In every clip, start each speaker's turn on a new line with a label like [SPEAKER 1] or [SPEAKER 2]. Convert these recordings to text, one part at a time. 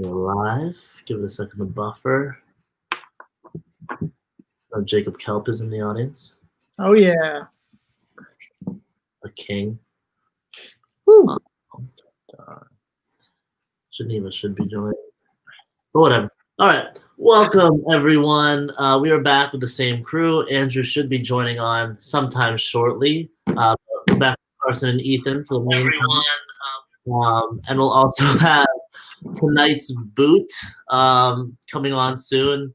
[SPEAKER 1] We're live. Give it a second to buffer. Jacob Kelp is in the audience.
[SPEAKER 2] Oh, yeah.
[SPEAKER 1] A king.
[SPEAKER 2] Woo.
[SPEAKER 1] Geneva should be joining. But whatever. All right. Welcome, everyone. We are back with the same crew. Andrew should be joining on sometime shortly. We're back with Carson and Ethan for the main one. And we'll also have tonight's boot coming on soon.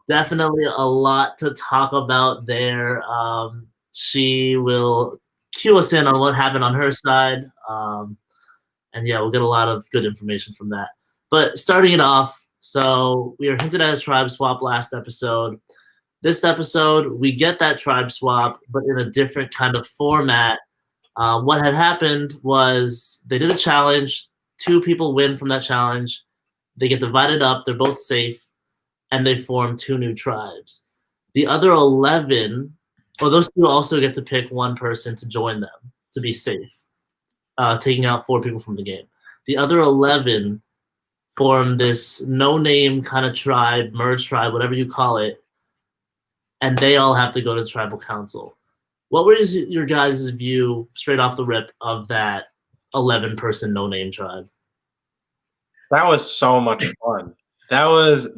[SPEAKER 1] Definitely a lot to talk about there. She will cue us in on what happened on her side. And yeah, we'll get a lot of good information from that. But starting it off, so we are hinted at a tribe swap last episode. This episode, we get that tribe swap, but in a different kind of format. What had happened was they did a challenge. 2 people win from that challenge. They get divided up. They're both safe. And they form 2 new tribes. The other 11, those 2 also get to pick one person to join them to be safe, taking out 4 people from the game. The other 11 form this no-name kind of tribe, merge tribe, whatever you call it, and they all have to go to tribal council. What was your guys' view, straight off the rip, of that 11-person no-name tribe?
[SPEAKER 3] That was so much fun. That was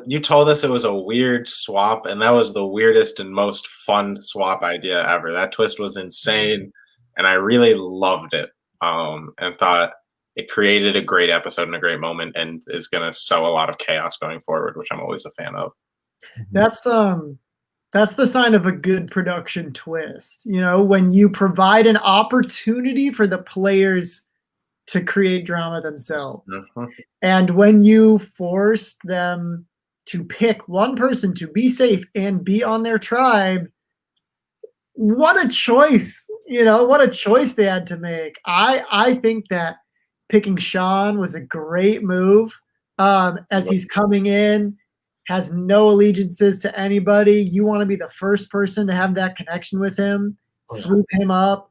[SPEAKER 3] you told us it was a weird swap, and that was the weirdest and most fun swap idea ever. That twist was insane, and I really loved it. And thought it created a great episode and a great moment, and is going to sow a lot of chaos going forward, which I'm always a fan of.
[SPEAKER 2] That's the sign of a good production twist. You know, when you provide an opportunity for the players to create drama themselves.
[SPEAKER 3] Mm-hmm.
[SPEAKER 2] And when you force them to pick one person to be safe and be on their tribe, what a choice. You know, what a choice they had to make. I think that picking Sean was a great move. As he's coming in, has no allegiances to anybody. You want to be the first person to have that connection with him, swoop him up.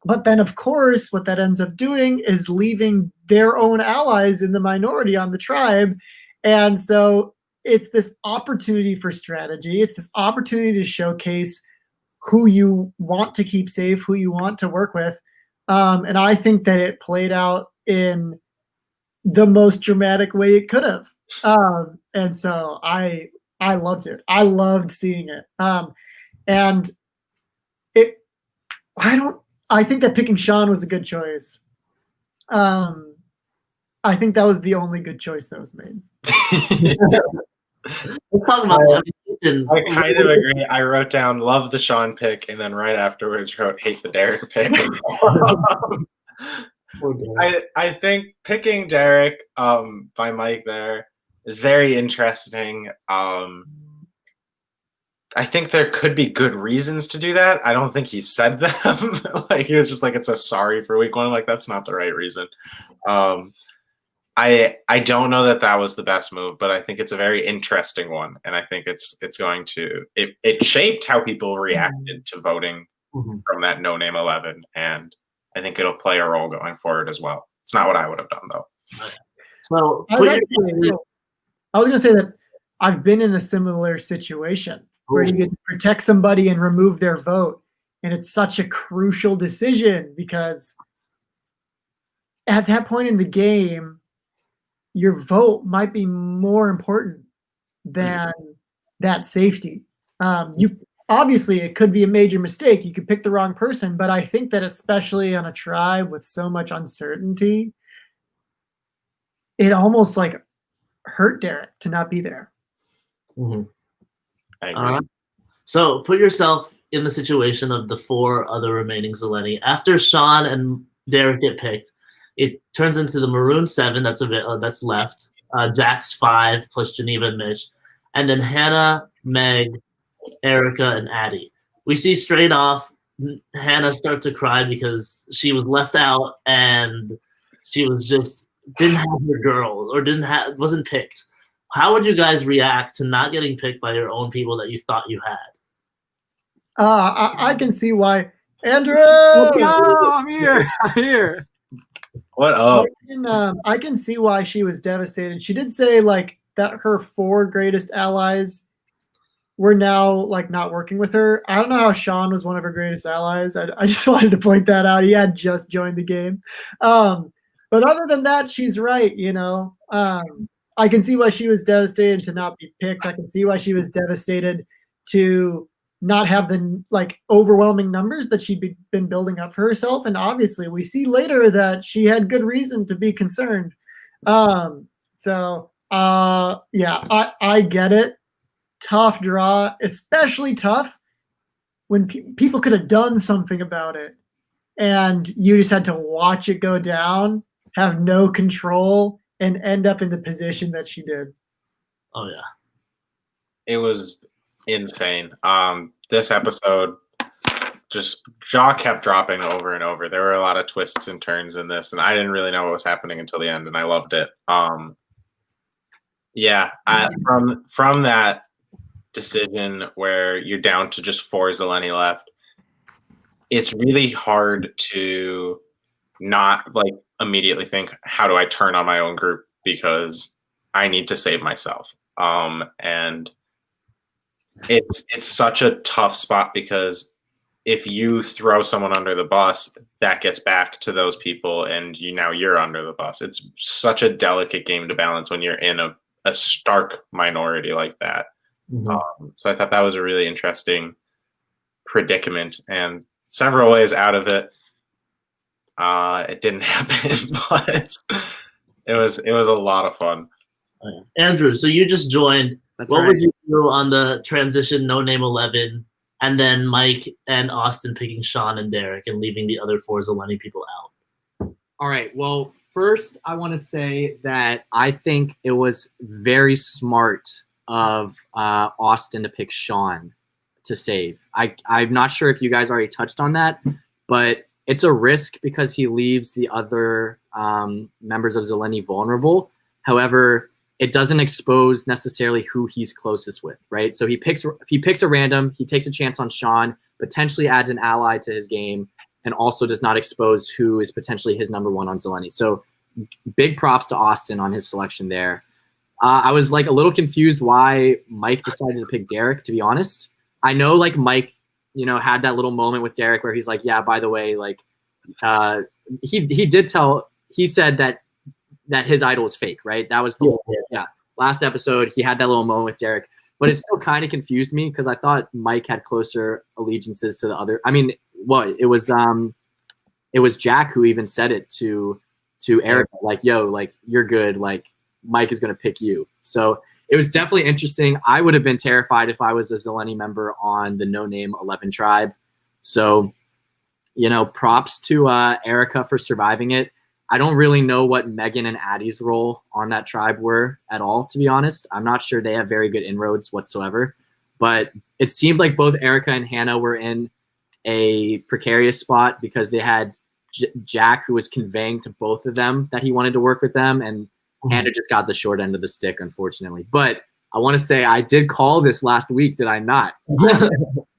[SPEAKER 2] But then, of course, what that ends up doing is leaving their own allies in the minority on the tribe. And so it's this opportunity for strategy. It's this opportunity to showcase who you want to keep safe, who you want to work with. And I think that it played out in the most dramatic way it could have. And so I loved it. I loved seeing it. And I think that picking Sean was a good choice. I think that was the only good choice that was made.
[SPEAKER 1] Let's talk about that.
[SPEAKER 3] I kind of agree. I wrote down love the Sean pick, and then right afterwards wrote hate the Derek pick. I think picking Derek by Mike there is very interesting. I think there could be good reasons to do that. I don't think he said them. Like, he was just like, it's a sorry for week 1. Like, that's not the right reason. I don't know that was the best move, but I think it's a very interesting one. And I think it's going to, it shaped how people reacted to voting from that no-name 11. And I think it'll play a role going forward as well. It's not what I would have done, though.
[SPEAKER 1] So
[SPEAKER 2] I was going to say that I've been in a similar situation where you get to protect somebody and remove their vote. And it's such a crucial decision because at that point in the game, your vote might be more important than that safety. Obviously, it could be a major mistake. You could pick the wrong person, but I think that especially on a tribe with so much uncertainty, it almost like hurt Derek to not be there.
[SPEAKER 1] Mm-hmm. I agree. So put yourself in the situation of the 4 other remaining Zeleny. After Sean and Derek get picked, it turns into the Maroon 7 that's left, Jack's 5 plus Geneva and Mitch, and then Hannah, Meg, Erica, and Addie. We see straight off Hannah start to cry because she was left out and she was just didn't have her girl or wasn't picked. How would you guys react to not getting picked by your own people that you thought you had?
[SPEAKER 2] I can see why. Andrew!
[SPEAKER 4] No, I'm here.
[SPEAKER 3] What up?
[SPEAKER 2] I can see why she was devastated. She did say like that her 4 greatest allies were now like not working with her. I don't know how Sean was one of her greatest allies. I just wanted to point that out. He had just joined the game. But other than that, she's right. I can see why she was devastated to not be picked. I can see why she was devastated to not have the like overwhelming numbers that she'd been building up for herself. And obviously, we see later that she had good reason to be concerned. Yeah, I get it. Tough draw, especially tough when people could have done something about it, and you just had to watch it go down, have no control, and end up in the position that she did.
[SPEAKER 1] Oh yeah.
[SPEAKER 3] It was insane. This episode, just jaw kept dropping over and over. There were a lot of twists and turns in this, and I didn't really know what was happening until the end, and I loved it. From that decision where you're down to just 4 Zeleny left, it's really hard to not like immediately think, how do I turn on my own group, because I need to save myself. And it's such a tough spot, because if you throw someone under the bus, that gets back to those people, and you're under the bus. It's such a delicate game to balance when you're in a stark minority like that.
[SPEAKER 1] Mm-hmm.
[SPEAKER 3] So I thought that was a really interesting predicament, and several ways out of it. It didn't happen, but it was a lot of fun.
[SPEAKER 1] Andrew, so you just joined.
[SPEAKER 4] That's
[SPEAKER 1] what
[SPEAKER 4] right.
[SPEAKER 1] would you do on the transition no name 11, and then Mike and Austin picking Sean and Derek and leaving the other 4 Zeleny people out?
[SPEAKER 4] All right. Well, first, I want to say that I think it was very smart of Austin to pick Sean to save. I'm not sure if you guys already touched on that, but it's a risk because he leaves the other members of Zeleny vulnerable. However, it doesn't expose necessarily who he's closest with, right? So he picks a random, he takes a chance on Sean, potentially adds an ally to his game, and also does not expose who is potentially his number 1 on Zeleny. So big props to Austin on his selection there. I was like a little confused why Mike decided to pick Derek, to be honest. I know like Mike, had that little moment with Derek where he's like, yeah, by the way, like he said that his idol was fake, right? That was the last episode. He had that little moment with Derek, but it still kind of confused me because I thought Mike had closer allegiances to the other. I mean, it was Jack who even said it to Eric, like, yo, like you're good, like Mike is gonna pick you. So it was definitely interesting. I would have been terrified if I was a Zeleny member on the No Name 11 tribe. So, props to Erica for surviving it. I don't really know what Megan and Addie's role on that tribe were at all, to be honest. I'm not sure they have very good inroads whatsoever. But it seemed like both Erica and Hannah were in a precarious spot because they had Jack, who was conveying to both of them that he wanted to work with them, and Hannah just got the short end of the stick, unfortunately. But I want to say I did call this last week, did I not?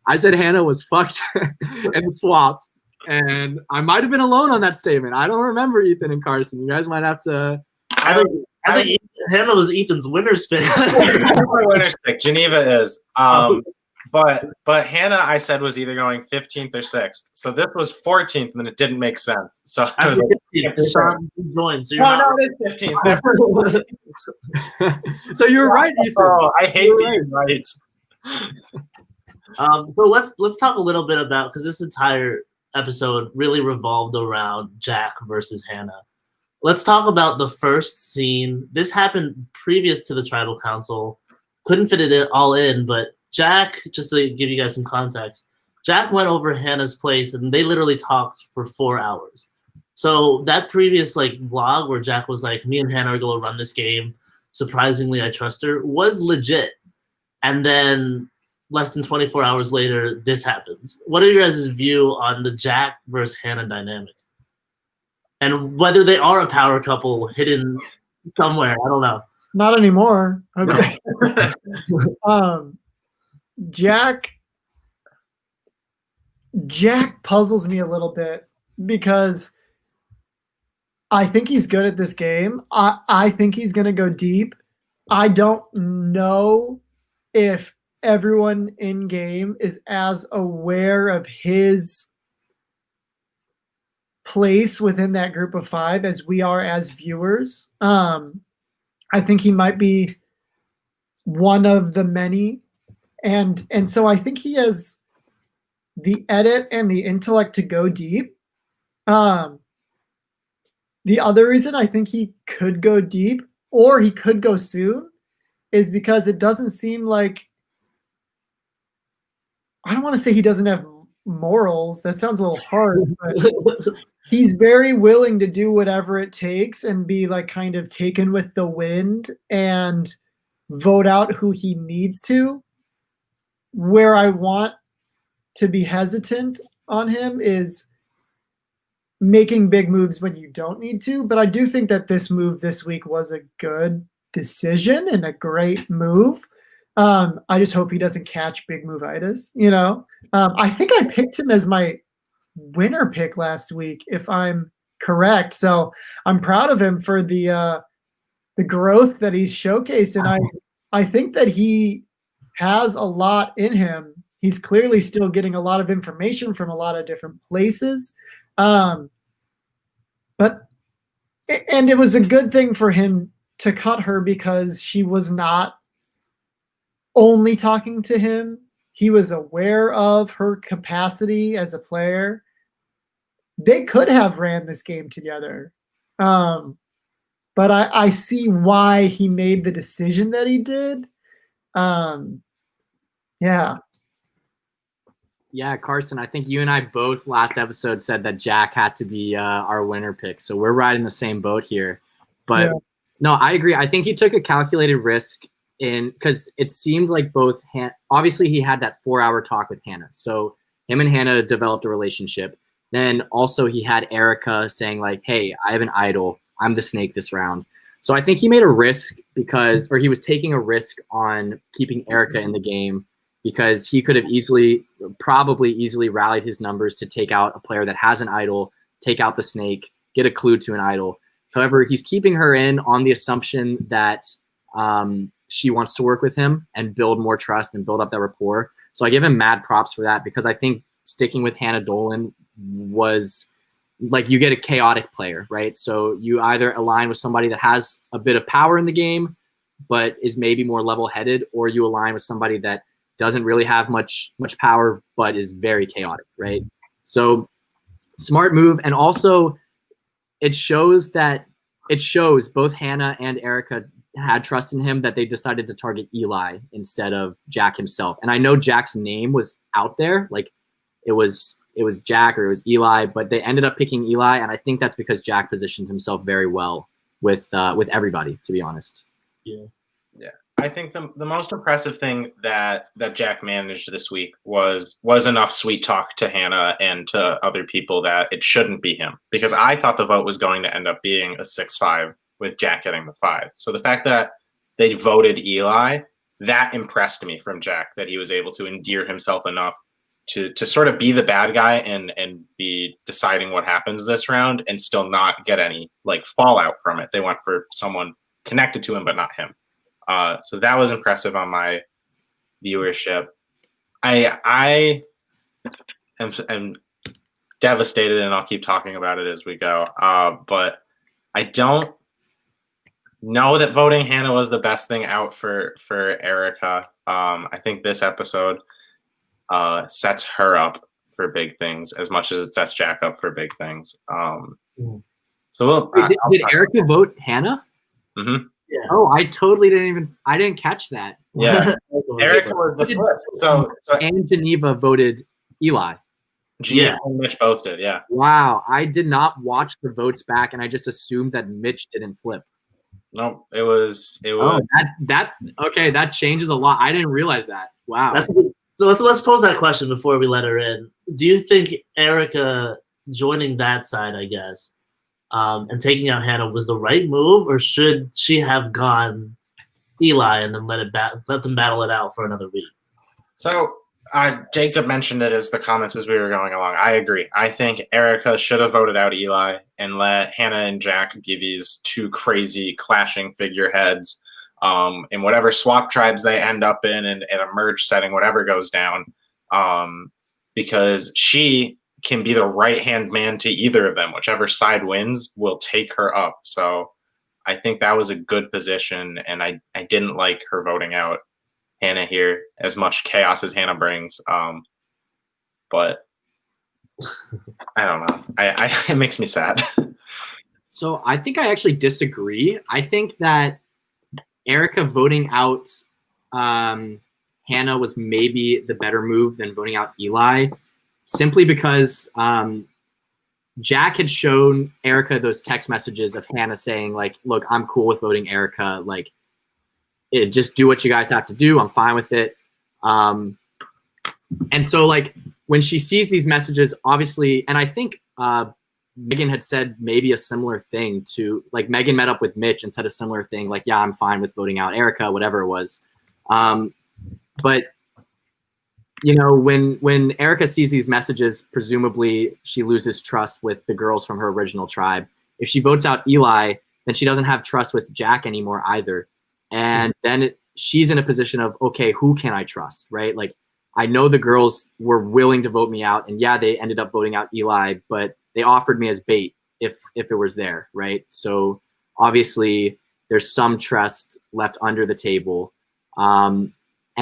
[SPEAKER 4] I said Hannah was fucked in the swap. And I might have been alone on that statement. I don't remember Ethan and Carson. You guys might have to.
[SPEAKER 1] I think Hannah was Ethan's winner's pick.
[SPEAKER 3] My winner's pick. Geneva is. But Hannah, I said, was either going 15th or 6th. So this was 14th, and it didn't make sense. So I was like,
[SPEAKER 1] Sean joined, so you're
[SPEAKER 3] no, it is 15th.
[SPEAKER 4] So you're right, Ethan.
[SPEAKER 3] Oh, I hate being right.
[SPEAKER 1] So let's talk a little bit about, because this entire episode really revolved around Jack versus Hannah. Let's talk about the first scene. This happened previous to the tribal council. Couldn't fit it all in, but Jack, just to give you guys some context, Jack went over Hannah's place and they literally talked for 4 hours. So that previous vlog where Jack was like, me and Hannah are going to run this game, surprisingly I trust her, was legit. And then less than 24 hours later, this happens. What are your guys' view on the Jack versus Hannah dynamic? And whether they are a power couple hidden somewhere, I don't know.
[SPEAKER 2] Not anymore. Okay. Jack puzzles me a little bit because I think he's good at this game. I think he's going to go deep. I don't know if everyone in game is as aware of his place within that group of 5 as we are as viewers. I think he might be one of the many, and so I think he has the edit and the intellect to go deep. The other reason I think he could go deep, or he could go soon, is because it doesn't seem like, I don't want to say he doesn't have morals. That sounds a little hard, but he's very willing to do whatever it takes and be like kind of taken with the wind and vote out who he needs to. Where I want to be hesitant on him is making big moves when you don't need to. But I do think that this move this week was a good decision and a great move. I just hope he doesn't catch big move-itis, you know? I think I picked him as my winner pick last week, if I'm correct. So I'm proud of him for the growth that he's showcased. And I think that he has a lot in him. He's clearly still getting a lot of information from a lot of different places. And it was a good thing for him to cut her because she was not only talking to him. He was aware of her capacity as a player. They could have ran this game together. But I see why he made the decision that he did. Yeah.
[SPEAKER 4] Yeah, Carson, I think you and I both last episode said that Jack had to be our winner pick. So we're riding the same boat here. But
[SPEAKER 2] Yeah.
[SPEAKER 4] no, I agree. I think he took a calculated risk because it seems like both obviously he had that 4-hour talk with Hannah. So him and Hannah developed a relationship. Then also he had Erica saying like, hey, I have an idol. I'm the snake this round. So I think he made a risk he was taking a risk on keeping Erica in the game because he could have probably easily rallied his numbers to take out a player that has an idol, take out the snake, get a clue to an idol. However, he's keeping her in on the assumption that she wants to work with him and build more trust and build up that rapport. So I give him mad props for that because I think sticking with Hannah Dolan was like you get a chaotic player, right? So you either align with somebody that has a bit of power in the game but is maybe more level-headed, or you align with somebody that doesn't really have much power but is very chaotic, right? So smart move. And also it shows both Hannah and Erica had trust in him that they decided to target Eli instead of Jack himself. And I know Jack's name was out there, like it was Jack or it was Eli, but they ended up picking Eli, and I think that's because Jack positioned himself very well with everybody, to be honest.
[SPEAKER 3] Yeah. I think the most impressive thing that Jack managed this week was enough sweet talk to Hannah and to other people that it shouldn't be him, because I thought the vote was going to end up being a 6-5 with Jack getting the 5. So the fact that they voted Eli, that impressed me from Jack, that he was able to endear himself enough to sort of be the bad guy and be deciding what happens this round and still not get any like fallout from it. They went for someone connected to him, but not him. So that was impressive on my viewership. I am devastated, and I'll keep talking about it as we go. But I don't know that voting Hannah was the best thing out for Erica. I think this episode sets her up for big things as much as it sets Jack up for big things. So
[SPEAKER 4] did Erica vote Hannah?
[SPEAKER 3] Mm-hmm.
[SPEAKER 1] Yeah.
[SPEAKER 4] Oh, I totally didn't catch that.
[SPEAKER 3] Yeah, Erica was the first. So
[SPEAKER 4] and Geneva voted Eli.
[SPEAKER 3] Geneva and Mitch both did. Yeah.
[SPEAKER 4] Wow, I did not watch the votes back, and I just assumed that Mitch didn't flip.
[SPEAKER 3] No, it was.
[SPEAKER 4] Oh, okay. That changes a lot. I didn't realize that. Wow.
[SPEAKER 1] So let's pose that question before we let her in. Do you think Erica joining that side, I guess, and taking out Hannah was the right move, or should she have gone Eli and then let them battle it out for another week?
[SPEAKER 3] So Jacob mentioned it as the comments as we were going along. I agree. I think Erica should have voted out Eli and let Hannah and Jack be these two crazy clashing figureheads in whatever swap tribes they end up in and a merge setting, whatever goes down, because she can be the right-hand man to either of them. Whichever side wins will take her up. So I think that was a good position, and I didn't like her voting out Hannah here, as much chaos as Hannah brings. But I don't know. It makes me sad.
[SPEAKER 4] So I think I actually disagree. I think that Erica voting out Hannah was maybe the better move than voting out Eli, simply because Jack had shown Erica those text messages of Hannah saying, like, look, I'm cool with voting Erica. Like, just do what you guys have to do. I'm fine with it. And so, like, when she sees these messages, obviously, and I think Megan had said maybe a similar thing to, like, Megan met up with Mitch and said a similar thing, like, yeah, I'm fine with voting out Erica, whatever it was. But, you know, when Erica sees these messages, presumably she loses trust with the girls from her original tribe. If she votes out Eli, then she doesn't have trust with Jack anymore either. And then she's in a position of, okay, who can I trust, right? Like, I know the girls were willing to vote me out, and yeah, they ended up voting out Eli, but they offered me as bait if it was there, right? So obviously there's some trust left under the table. And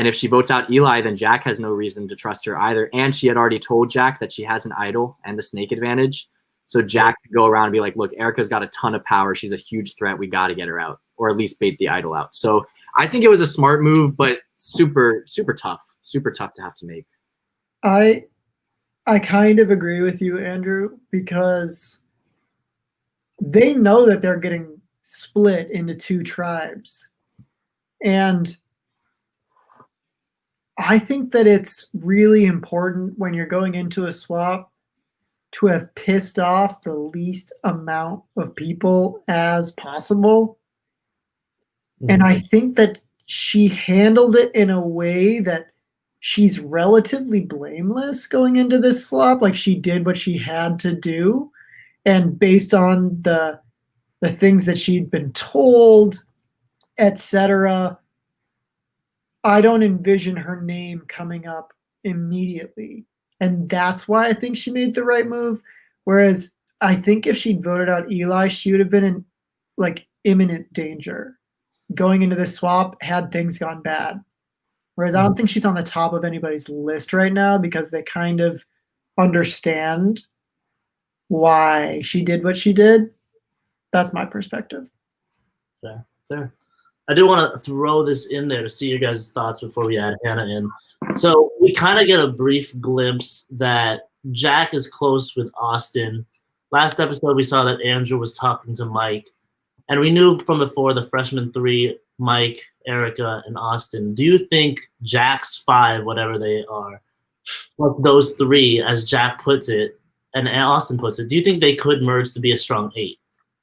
[SPEAKER 4] if she votes out Eli, then Jack has no reason to trust her either. And she had already told Jack that she has an idol and the snake advantage. So Jack could go around and be like, look, Erica's got a ton of power. She's a huge threat. We got to get her out, or at least bait the idol out. So I think it was a smart move, but super, super tough to have to make.
[SPEAKER 2] I kind of agree with you, Andrew, because they know that they're getting split into two tribes. And I think that it's really important when you're going into a swap to have pissed off the least amount of people as possible. And I think that she handled it in a way that she's relatively blameless going into this swap. Like, she did what she had to do. And based on the things that she'd been told, etc., I don't envision her name coming up immediately. And that's why I think she made the right move. Whereas I think if she'd voted out Eli, she would have been in, like, imminent danger going into this swap had things gone bad. Whereas I don't think she's on the top of anybody's list right now because they kind of understand why she did what she did. That's my perspective.
[SPEAKER 1] Fair. I do want to throw this in there to see your guys' thoughts before we add Hannah in. So we kind of get a brief glimpse that Jack is close with Austin. Last episode, we saw that Andrew was talking to Mike. And we knew from before the freshman three, Mike, Erica, and Austin. Do you think Jack's five, whatever they are, those three, as Jack puts it, and Austin puts it, do you think they could merge to be a strong 8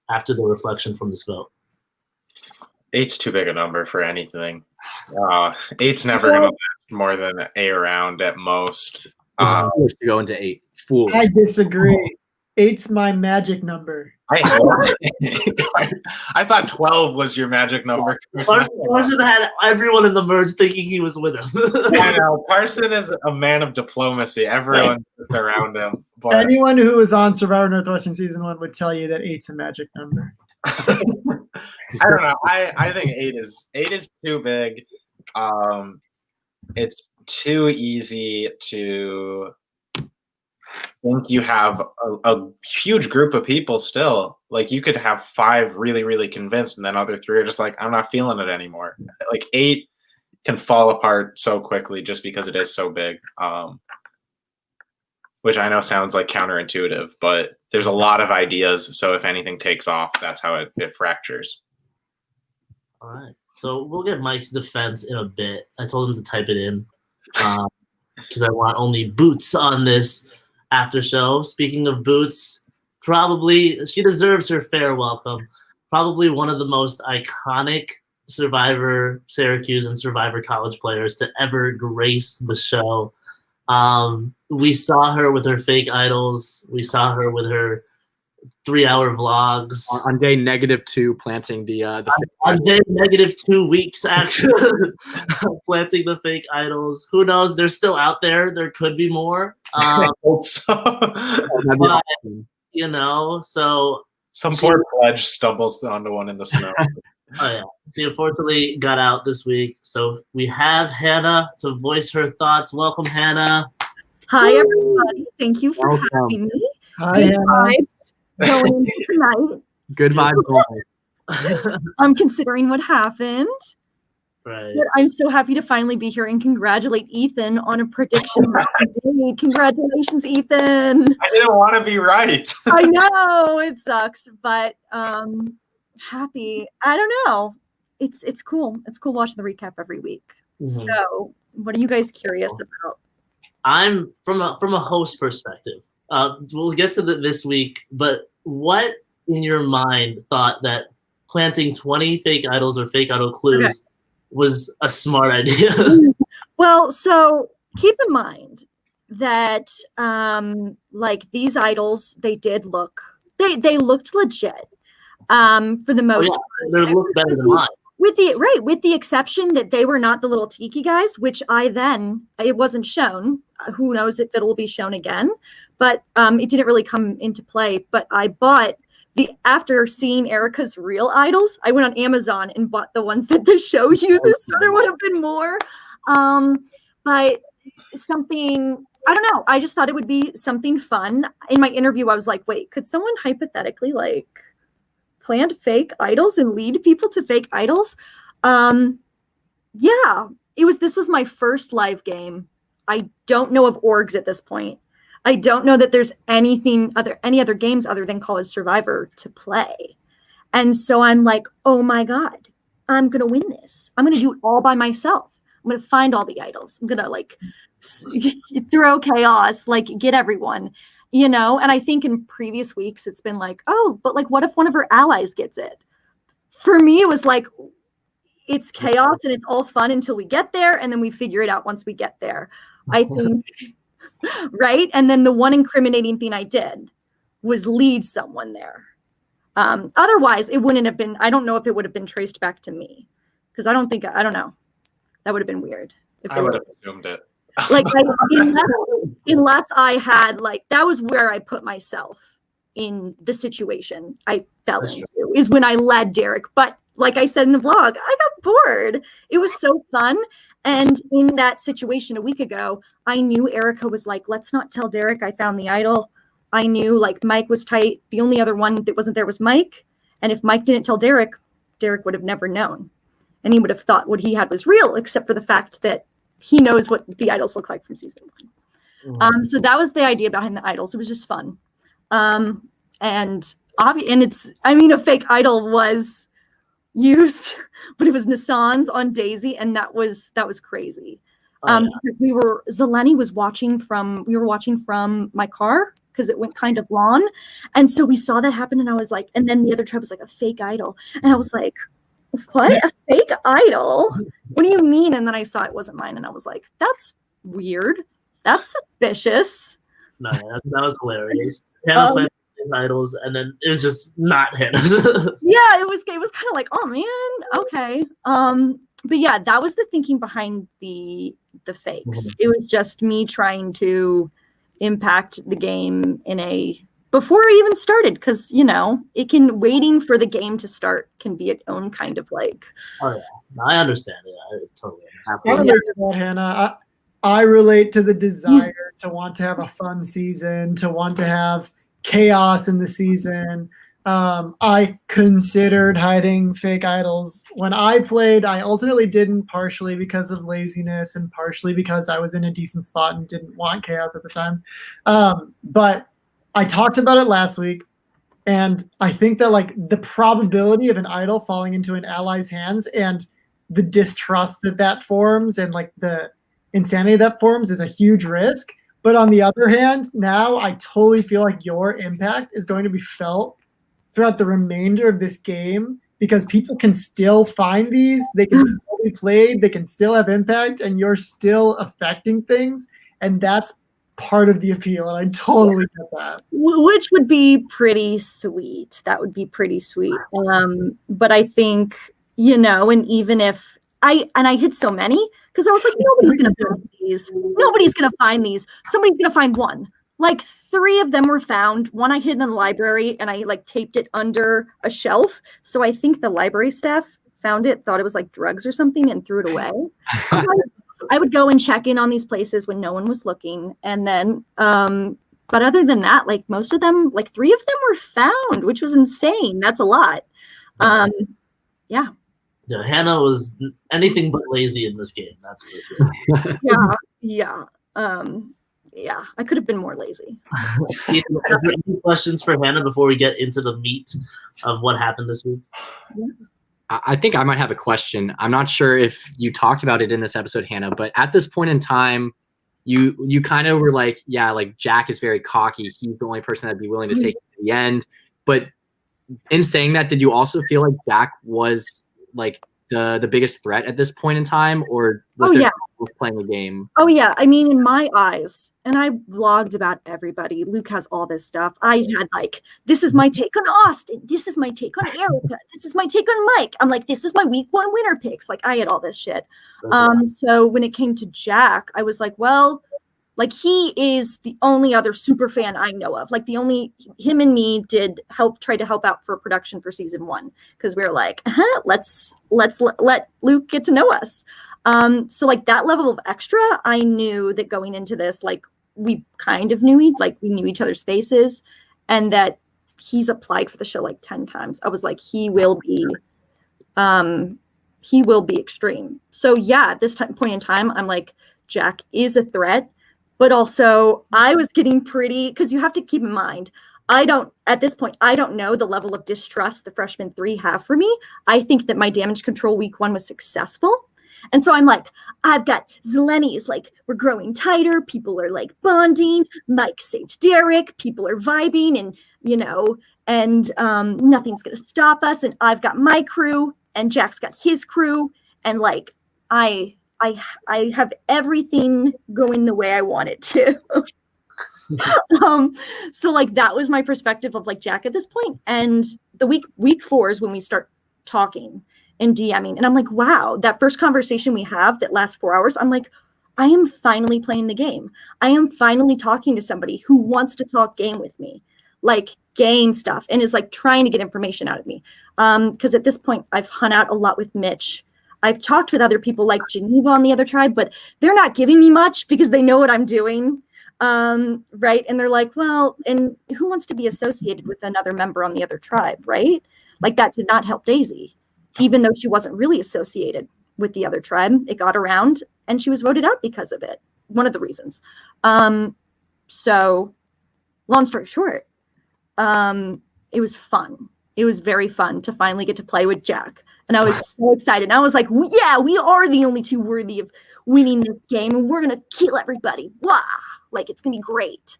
[SPEAKER 1] after the reflection from this vote?
[SPEAKER 3] 8's too big a number for anything. 8's never going to last more than a round at most.
[SPEAKER 4] To go into 8. Foolish.
[SPEAKER 2] I disagree. 8's my magic number.
[SPEAKER 3] I thought 12 was your magic number.
[SPEAKER 1] Carson had everyone in the merge thinking he was with him.
[SPEAKER 3] I know. Carson is a man of diplomacy. Everyone is around him. But
[SPEAKER 2] anyone who was on Survivor Northwestern Season 1 would tell you that 8's a magic number.
[SPEAKER 3] I don't know. I think 8 is too big. It's too easy to think you have a huge group of people still. Like, you could have 5 really, really convinced, and then other 3 are just like, I'm not feeling it anymore. Like, 8 can fall apart so quickly just because it is so big. Which I know sounds like counterintuitive, but there's a lot of ideas. So if anything takes off, that's how it fractures.
[SPEAKER 1] All right. So we'll get Mike's defense in a bit. I told him to type it in because I want only Boots on this after show. Speaking of Boots, probably she deserves her fair welcome. Probably one of the most iconic Survivor Syracuse and Survivor College players to ever grace the show. We saw her with her fake idols. We saw her with her 3-hour vlogs.
[SPEAKER 4] On day -2, planting the
[SPEAKER 1] On day -2 weeks, actually, planting the fake idols. Who knows? They're still out there. There could be more.
[SPEAKER 3] I hope so.
[SPEAKER 1] But, so
[SPEAKER 3] Some poor pledge stumbles onto one in the snow.
[SPEAKER 1] Oh yeah, she unfortunately got out this week. So we have Hannah to voice her thoughts. Welcome, Hannah.
[SPEAKER 5] Hi, everybody. Thank you for
[SPEAKER 4] Welcome.
[SPEAKER 5] having me.
[SPEAKER 2] Hi,
[SPEAKER 5] Good
[SPEAKER 2] Hannah.
[SPEAKER 5] vibes going into tonight.
[SPEAKER 4] Good vibes only.
[SPEAKER 5] I'm considering what happened.
[SPEAKER 1] Right.
[SPEAKER 5] But I'm so happy to finally be here and congratulate Ethan on a prediction. Congratulations, Ethan.
[SPEAKER 3] I didn't want to be right.
[SPEAKER 5] I know it sucks, but happy. I don't know. It's cool. It's cool watching the recap every week.
[SPEAKER 1] Mhm.
[SPEAKER 5] So, what are you guys curious about?
[SPEAKER 1] I'm from a host perspective. We'll get to this week, but what in your mind thought that planting 20 fake idols or fake idol clues was a smart idea?
[SPEAKER 5] Well, so keep in mind that like these idols, they did look they looked legit for the most
[SPEAKER 1] They look better than mine.
[SPEAKER 5] with the exception that they were not the little tiki guys, which it wasn't shown. Who knows if it'll be shown again, but it didn't really come into play. But I bought after seeing Erica's real idols, I went on Amazon and bought the ones that the show uses, so there would have been more. But something, I don't know, I just thought it would be something fun. In my interview, I was like, wait, could someone hypothetically like plant fake idols and lead people to fake idols? Yeah, this was my first live game. I don't know of orgs at this point. I don't know that there's any other games other than College Survivor to play. And so I'm like, oh my God, I'm going to win this. I'm going to do it all by myself. I'm going to find all the idols. I'm going to like throw chaos, like get everyone, And I think in previous weeks, it's been like, oh, but like, what if one of her allies gets it? For me, it was like, it's chaos and it's all fun until we get there. And then we figure it out once we get there. I think... Right. And then the one incriminating thing I did was lead someone there. Otherwise, it wouldn't have been. I don't know if it would have been traced back to me because I don't know. That would have been weird.
[SPEAKER 3] I would have assumed it.
[SPEAKER 5] Like, unless I had that was where I put myself in the situation I fell into is when I led Derek. But like I said in the vlog, I got bored. It was so fun. And in that situation a week ago, I knew Erica was like, let's not tell Derek I found the idol. I knew Mike was tight. The only other one that wasn't there was Mike. And if Mike didn't tell Derek, Derek would have never known. And he would have thought what he had was real, except for the fact that he knows what the idols look like from season 1. So that was the idea behind the idols. It was just fun. And a fake idol was used, but it was Nissan's on Daisy, and that was crazy. Because we were watching from my car because it went kind of long, and so we saw that happen, and I was like, and then the other tribe was like a fake idol, and I was like, what, a fake idol? What do you mean? And then I saw it wasn't mine, and I was like, that's weird, that's suspicious.
[SPEAKER 1] No, that was hilarious. Hannah played his idols, and then it was just not Hannah's.
[SPEAKER 5] Yeah, it was kind of like, oh man, okay. But yeah, that was the thinking behind the fakes. It was just me trying to impact the game before I even started, because waiting for the game to start can be its own kind of like.
[SPEAKER 1] Oh yeah, I understand it. I totally understand.
[SPEAKER 2] I relate to that, Hannah. I relate to the desire to want to have a fun season, to want to have chaos in the season. I considered hiding fake idols. When I played, I ultimately didn't, partially because of laziness and partially because I was in a decent spot and didn't want chaos at the time. But I talked about it last week, and I think that the probability of an idol falling into an ally's hands and the distrust that forms and the insanity that forms is a huge risk. But on the other hand, now I totally feel like your impact is going to be felt throughout the remainder of this game, because people can still find these, they can still be played, they can still have impact, and you're still affecting things. and that's part of the appeal, and I totally get that.
[SPEAKER 5] Which would be pretty sweet. That would be pretty sweet. But I think, and even if I hid so many, because I was like, nobody's gonna find these. Nobody's gonna find these. Somebody's gonna find one. Like 3 of them were found. One I hid in the library, and I like taped it under a shelf. So I think the library staff found it, thought it was like drugs or something, and threw it away. I would go and check in on these places when no one was looking. And then, but other than that, like most of them, like 3 of them were found, which was insane. That's a lot. Yeah.
[SPEAKER 1] Yeah, Hannah was anything but lazy in this game. That's for sure.
[SPEAKER 5] Yeah. Yeah, I could have been more lazy.
[SPEAKER 1] Ethan, are there any questions for Hannah before we get into the meat of what happened this week?
[SPEAKER 4] I think I might have a question. I'm not sure if you talked about it in this episode, Hannah, but at this point in time, you kind of were like, yeah, like Jack is very cocky. He's the only person that'd be willing to take it to the end. But in saying that, did you also feel like Jack was like the biggest threat at this point in time, or was there playing the game?
[SPEAKER 5] Oh yeah, I mean, in my eyes, and I vlogged about everybody. Luke has all this stuff. I had like, this is my take on Austin. This is my take on Erica. This is my take on Mike. I'm like, this is my week 1 winner picks. Like, I had all this shit. So when it came to Jack, I was like, well, like he is the only other super fan I know of. Like him and me try to help out for production for season 1, because we were like, let's let Luke get to know us. So like that level of extra, I knew that going into this, like we kind of knew we knew each other's faces, and that he's applied for the show like 10 times. I was like, he will be extreme. So yeah, at this point in time, I'm like, Jack is a threat. But also, I was getting pretty, because you have to keep in mind, at this point, I don't know the level of distrust the freshmen 3 have for me. I think that my damage control week 1 was successful. And so I'm like, I've got Zeleni's, like, we're growing tighter. People are like bonding. Mike saved Derek. People are vibing, and, nothing's going to stop us. And I've got my crew, and Jack's got his crew. And like, I have everything going the way I want it to. So like that was my perspective of like Jack at this point. And the week 4 is when we start talking and DMing. And I'm like, wow, that first conversation we have that lasts 4 hours, I'm like, I am finally playing the game. I am finally talking to somebody who wants to talk game with me, like game stuff, and is like trying to get information out of me. Because at this point I've hung out a lot with Mitch. I've talked with other people like Geneva on the other tribe, but they're not giving me much because they know what I'm doing. Right. And they're like, well, and who wants to be associated with another member on the other tribe? Right. Like that did not help Daisy, even though she wasn't really associated with the other tribe. It got around and she was voted out because of it. One of the reasons. So long story short, it was fun. It was very fun to finally get to play with Jack. And I was so excited. And I was like, yeah, we are the only 2 worthy of winning this game. And we're going to kill everybody. Wow. Like, it's going to be great.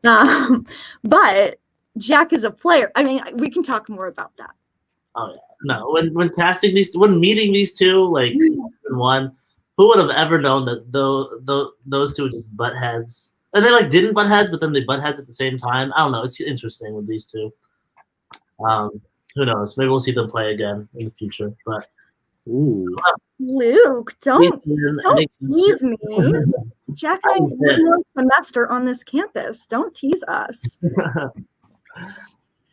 [SPEAKER 5] But Jack is a player. I mean, we can talk more about that.
[SPEAKER 1] Oh, yeah. No, when meeting these 2, like, in 1, who would have ever known that those 2 just butt heads? And they, like, didn't butt heads, but then they butt heads at the same time. I don't know. It's interesting with these 2. Who knows? Maybe we'll see them play again in the future. But
[SPEAKER 5] Luke, don't tease me. Jack and I have one semester on this campus. Don't tease us.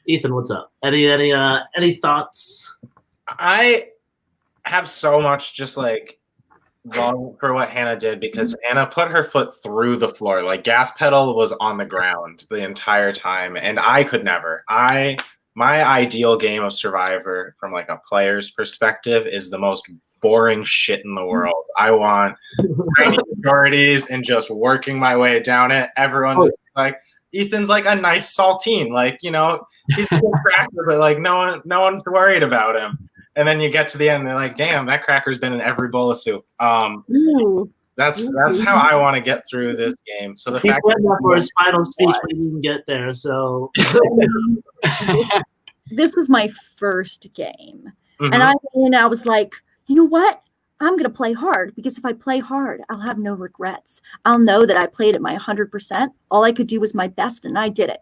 [SPEAKER 1] Ethan, what's up? Any thoughts?
[SPEAKER 3] I have so much just like wrong for what Hannah did, because Hannah put her foot through the floor. Like gas pedal was on the ground the entire time, and I could never. My ideal game of Survivor from like a player's perspective is the most boring shit in the world. I want tiny majorities and just working my way down it. Everyone's like, Ethan's like a nice saltine, like, he's a good cracker, but like no one's worried about him. And then you get to the end, they're like, damn, that cracker's been in every bowl of soup. That's how I want to get through this game. So the fact
[SPEAKER 1] that for his final speech, we didn't get there. So
[SPEAKER 5] this was my first game, and I was like, you know what? I'm going to play hard, because if I play hard, I'll have no regrets. I'll know that I played at my 100%. All I could do was my best, and I did it.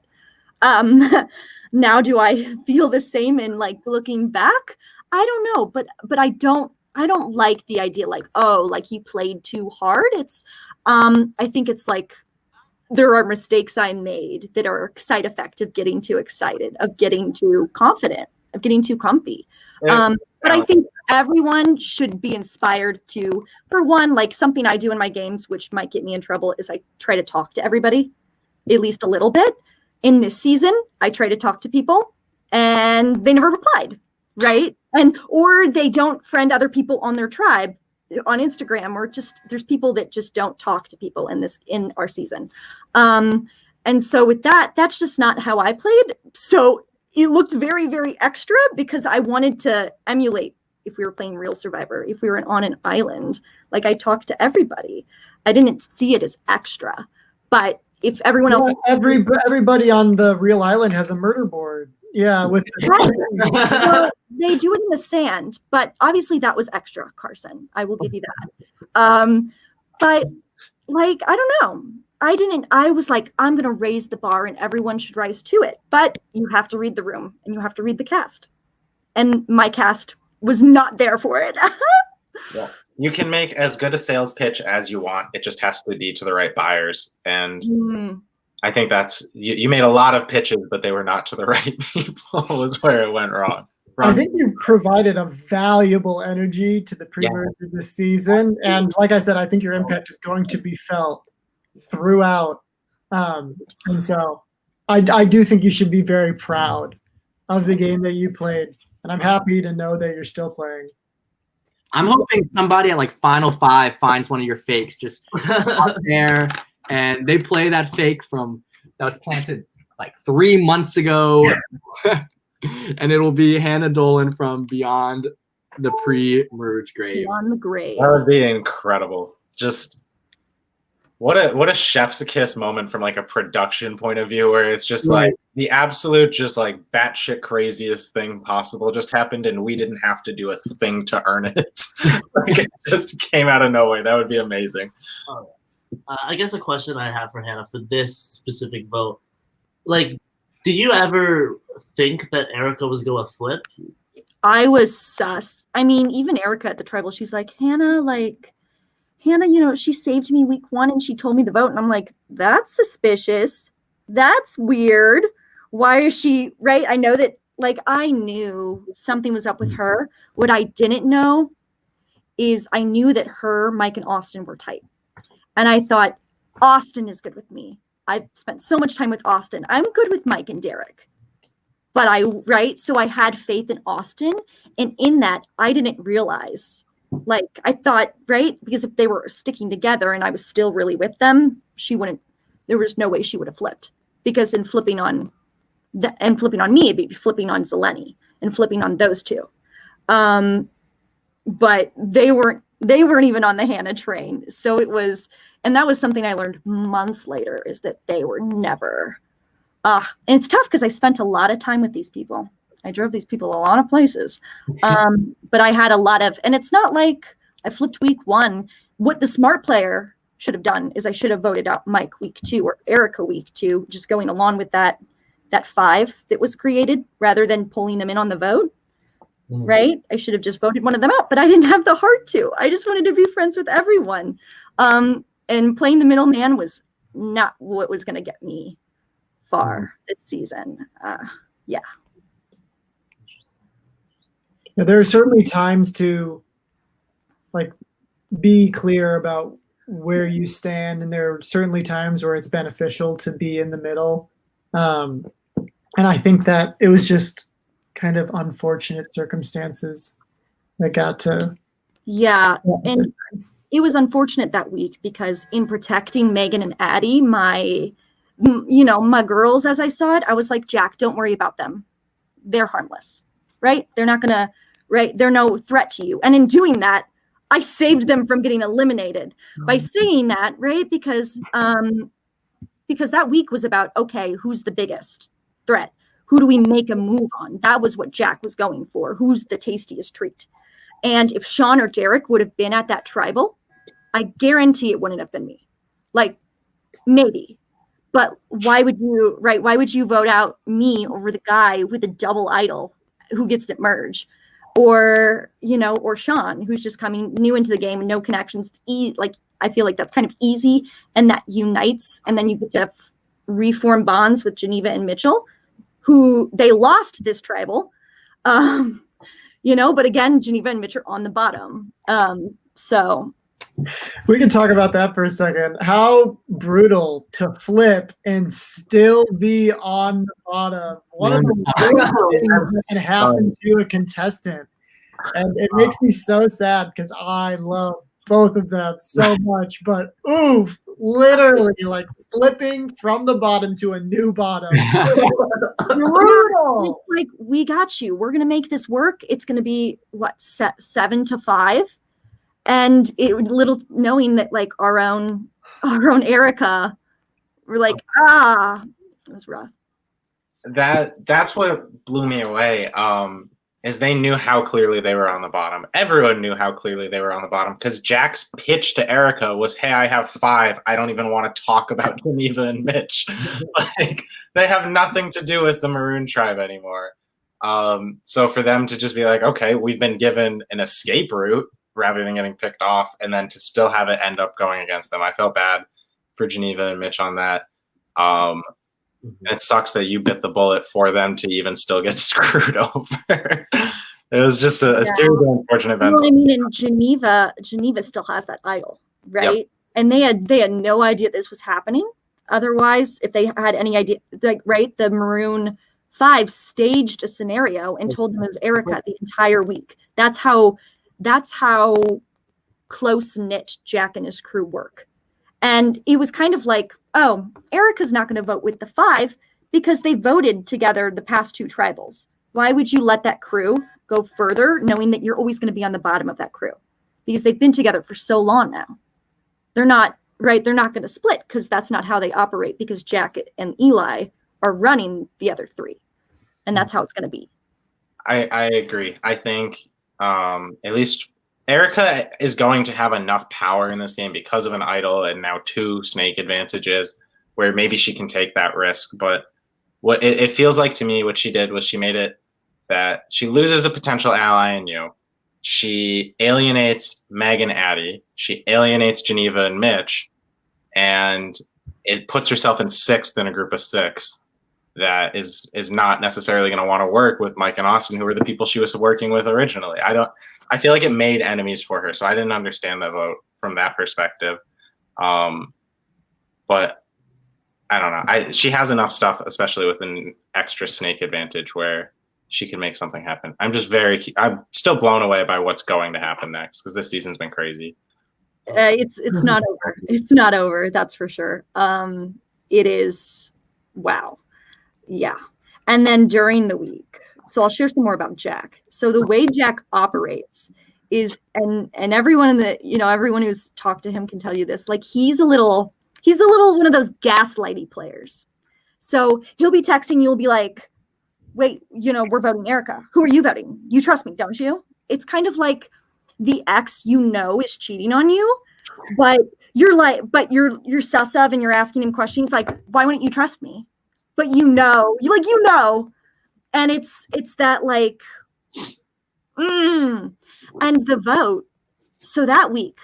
[SPEAKER 5] Now, do I feel the same in like looking back? I don't know, but I don't like the idea like, oh, like you played too hard. It's I think it's like there are mistakes I made that are a side effect of getting too excited, of getting too confident, of getting too comfy. But I think everyone should be inspired to, for one, like something I do in my games, which might get me in trouble, is I try to talk to everybody, at least a little bit. In this season, I try to talk to people and they never replied, right? Or they don't friend other people on their tribe on Instagram, or just there's people that just don't talk to people in our season. And so with that, that's just not how I played. So it looked very, very extra because I wanted to emulate if we were playing real Survivor, if we were on an island, like I talked to everybody. I didn't see it as extra, but if everyone else,
[SPEAKER 2] everybody on the real island has a murder board. Yeah, with
[SPEAKER 5] well, they do it in the sand, but obviously that was extra, Carson. I will give you that. But like, I don't know. I was like, I'm going to raise the bar and everyone should rise to it. But you have to read the room and you have to read the cast. And my cast was not there for it.
[SPEAKER 3] Well, you can make as good a sales pitch as you want. It just has to be to the right buyers. And I think that's, you made a lot of pitches, but they were not to the right people was where it went wrong.
[SPEAKER 2] I think you provided a valuable energy to the pre-merge of this season. And like I said, I think your impact is going to be felt throughout. And so I do think you should be very proud of the game that you played. And I'm happy to know that you're still playing.
[SPEAKER 4] I'm hoping somebody at like Final Five finds one of your fakes just out there, and they play that fake that was planted like 3 months ago, and it will be Hannah Dolan from Beyond the Pre-Merge Grave.
[SPEAKER 5] Beyond the Grave.
[SPEAKER 3] That would be incredible. Just what a chef's kiss moment from like a production point of view, where it's just like the absolute, just like batshit craziest thing possible just happened, and we didn't have to do a thing to earn it. Like, it just came out of nowhere. That would be amazing.
[SPEAKER 1] I guess a question I have for Hannah for this specific vote, like, did you ever think that Erica was going to flip?
[SPEAKER 5] I was sus. I mean, even Erica at the tribal, she's like, Hannah, you know, she saved me week 1 and she told me the vote. And I'm like, that's suspicious. That's weird. Why is she, right? I know that, like, I knew something was up with her. What I didn't know is I knew that her, Mike, and Austin were tight. And I thought, Austin is good with me. I've spent so much time with Austin. I'm good with Mike and Derek. But so I had faith in Austin. And in that, I didn't realize, like, I thought, right? Because if they were sticking together and I was still really with them, there was no way she would have flipped. Because in flipping on me, it'd be flipping on Zeleny and flipping on those two. But they weren't even on the Hannah train. So it was, and that was something I learned months later, is that they were never, and it's tough because I spent a lot of time with these people. I drove these people a lot of places. But I had a lot of, and it's not like I flipped week 1. What the smart player should have done is I should have voted out Mike week 2 or Erica week 2, just going along with that 5 that was created rather than pulling them in on the vote. Right? I should have just voted one of them out, but I didn't have the heart to. I just wanted to be friends with everyone. And playing the middleman was not what was going to get me far this season. Yeah,
[SPEAKER 2] there are certainly times to, like, be clear about where you stand, and there are certainly times where it's beneficial to be in the middle. And I think that it was just kind of unfortunate circumstances that got to.
[SPEAKER 5] Yeah, and it was unfortunate that week because in protecting Megan and Addie, my girls, as I saw it, I was like, Jack, don't worry about them. They're harmless, right? They're not gonna, right? They're no threat to you. And in doing that, I saved them from getting eliminated by saying that, right? Because that week was about, okay, who's the biggest threat? Who do we make a move on? That was what Jack was going for. Who's the tastiest treat? And if Sean or Derek would have been at that tribal, I guarantee it wouldn't have been me. Like, maybe. But why would you vote out me over the guy with a double idol who gets to merge? Or, or Sean, who's just coming new into the game, no connections. I feel like that's kind of easy, and that unites, and then you get to reform bonds with Geneva and Mitchell, who they lost this tribal. But again, Geneva and Mitch are on the bottom. So
[SPEAKER 2] we can talk about that for a second. How brutal to flip and still be on the bottom. One of the worst things that can happen to a contestant. And it makes me so sad because I love both of them so much. But oof, literally like flipping from the bottom to a new bottom. Brutal.
[SPEAKER 5] It's like, we got you. We're going to make this work. It's going to be 7-5. And little knowing that like our own Erica, we're like, it was rough.
[SPEAKER 3] That's what blew me away. Is they knew how clearly they were on the bottom. Everyone knew how clearly they were on the bottom because Jack's pitch to Erica was, "Hey, I have 5. I don't even want to talk about Geneva and Mitch." Like, they have nothing to do with the Maroon tribe anymore. So for them to just be like, "Okay, we've been given an escape route," rather than getting picked off, and then to still have it end up going against them. I felt bad for Geneva and Mitch on that. It sucks that you bit the bullet for them to even still get screwed over. It was just a series of unfortunate events.
[SPEAKER 5] Well, I mean, in Geneva still has that idol, right? Yep. And they had no idea this was happening. Otherwise, if they had any idea, like, right, the Maroon 5 staged a scenario and told them it was Erica the entire week. That's how close-knit Jack and his crew work. And it was kind of like, oh, Erica's not going to vote with the 5 because they voted together the past 2 tribals. Why would you let that crew go further knowing that you're always going to be on the bottom of that crew? Because they've been together for so long now. They're not going to split because that's not how they operate, because Jack and Eli are running the other 3. And that's how it's going to be.
[SPEAKER 3] I agree. I think at least Erica is going to have enough power in this game because of an idol and now 2 snake advantages where maybe she can take that risk. But what it feels like to me, what she did was she made it that she loses a potential ally in you. She alienates Meg and Addie. She alienates Geneva and Mitch. And it puts herself in 6th in a group of 6 that is not necessarily going to want to work with Mike and Austin, who were the people she was working with originally. I feel like it made enemies for her, so I didn't understand the vote from that perspective. But I don't know. She has enough stuff, especially with an extra snake advantage, where she can make something happen. I'm still blown away by what's going to happen next, because this season's been crazy.
[SPEAKER 5] It's not over. It's not over. That's for sure. It is. Wow. Yeah. And then during the week, so I'll share some more about Jack. So the way Jack operates is, and everyone everyone who's talked to him can tell you this, like, he's a little one of those gaslighty players. So he'll be texting, you'll be like, wait, we're voting Erica. Who are you voting? You trust me, don't you? It's kind of like the ex is cheating on you, but you're sus of, and you're asking him questions like, why wouldn't you trust me? But and it's that like, and the vote. So that week,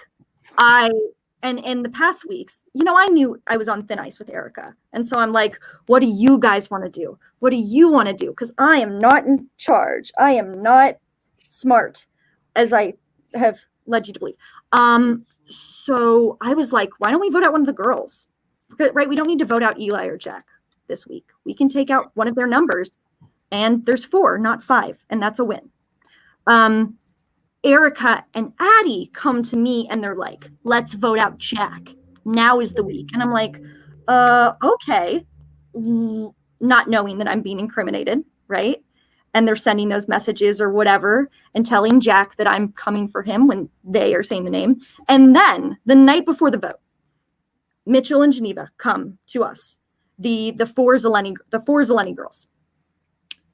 [SPEAKER 5] and the past weeks, I knew I was on thin ice with Erica. And so I'm like, what do you guys want to do? What do you want to do? Because I am not in charge. I am not smart, as I have led you to believe. So I was like, why don't we vote out one of the girls? Right? We don't need to vote out Eli or Jack this week. We can take out one of their numbers, and there's 4, not 5, and that's a win. Erica and Addie come to me and they're like, let's vote out Jack. Now is the week. And I'm like, okay. Not knowing that I'm being incriminated, right? And they're sending those messages or whatever and telling Jack that I'm coming for him when they are saying the name. And then the night before the vote, Mitchell and Geneva come to us, the four Zeleny girls.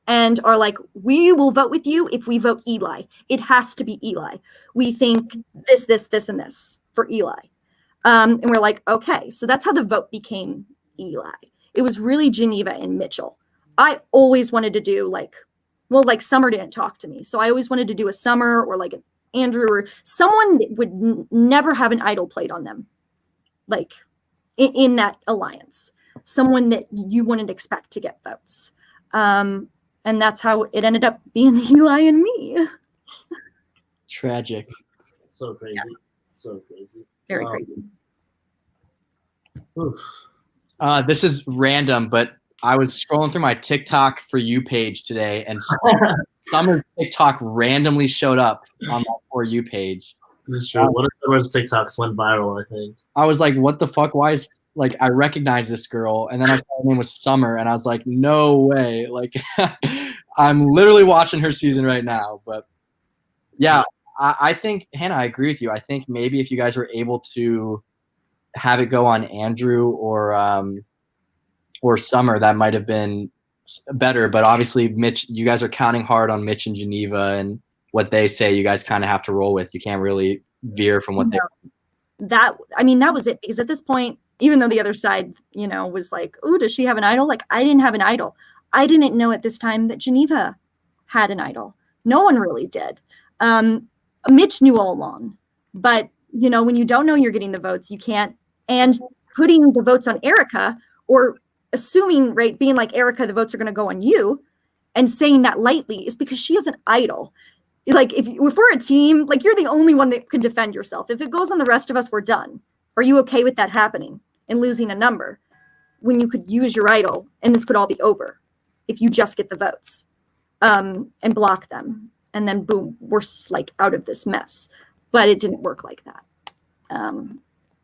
[SPEAKER 5] and are like, we will vote with you if we vote Eli. It has to be Eli. We think this, and this for Eli. And we're like, okay. So that's how the vote became Eli. It was really Geneva and Mitchell. I always wanted to do like Summer didn't talk to me. So I always wanted to do a Summer or like an Andrew or someone that would never have an idol played on them. Like in that alliance, someone that you wouldn't expect to get votes. And that's how it ended up being Eli and me.
[SPEAKER 4] Tragic.
[SPEAKER 1] So crazy. Yeah. So crazy.
[SPEAKER 5] Very crazy.
[SPEAKER 1] Oof.
[SPEAKER 4] This is random, but I was scrolling through my TikTok For You page today, and Summer's TikTok randomly showed up on my For You page.
[SPEAKER 1] This is true. One of Summer's TikToks went viral, I think.
[SPEAKER 4] I was like, what the fuck? Why is, like, I recognize this girl, and then I saw her name was Summer, and I was like, no way. Like, I'm literally watching her season right now. But yeah, I think, Hannah, I agree with you. I think maybe if you guys were able to have it go on Andrew or Summer, that might have been better. But obviously, Mitch, you guys are counting hard on Mitch and Geneva, and what they say, you guys kind of have to roll with. You can't really veer from what they.
[SPEAKER 5] That was it, because at this point, even though the other side, was like, "Oh, does she have an idol?" Like, I didn't have an idol. I didn't know at this time that Geneva had an idol. No one really did. Mitch knew all along, but when you don't know you're getting the votes, you can't. And putting the votes on Erica, or assuming, right, being like, Erica, the votes are going to go on you, and saying that lightly is because she is an idol. Like, if we're a team, like, you're the only one that can defend yourself. If it goes on the rest of us, we're done. Are you okay with that happening and losing a number when you could use your idol and this could all be over if you just get the votes and block them? And then boom, we're like out of this mess. But it didn't work like that.